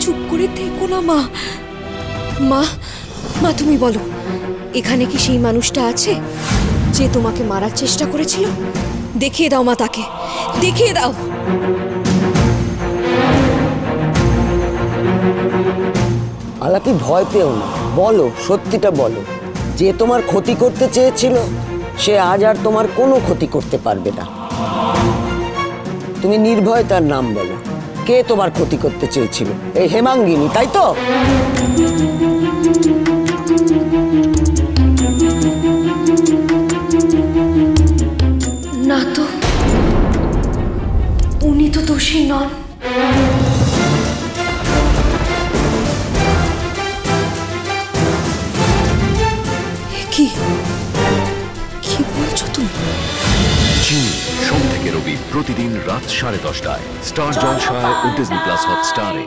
চুপ করে থেকো না মা। মা মা তুমি বলো, এখানে কি সেই মানুষটা আছে যে তোমাকে মারার চেষ্টা করেছিল? দেখিয়ে দাও মা, তাকে দেখিয়ে দাও। আলাপি ভয় পেও না, বলো সত্যিটা বলো। যে তোমার ক্ষতি করতে চেয়েছিল সে আজ আর তোমার কোনো ক্ষতি করতে পারবে না। তুমি নির্ভয়ে তার নাম বলো। কে তোমার ক্ষতি করতে চেয়েছিল? এই হেমাঙ্গিনী, তাই তো? না তো, উনি তো দোষী নন। কি কি বলছো তুমি? চিনি সোম থেকে রবি প্রতিদিন রাত 10:30টায় স্টার জলসায় ও ডিজনি প্লাস হটস্টারে।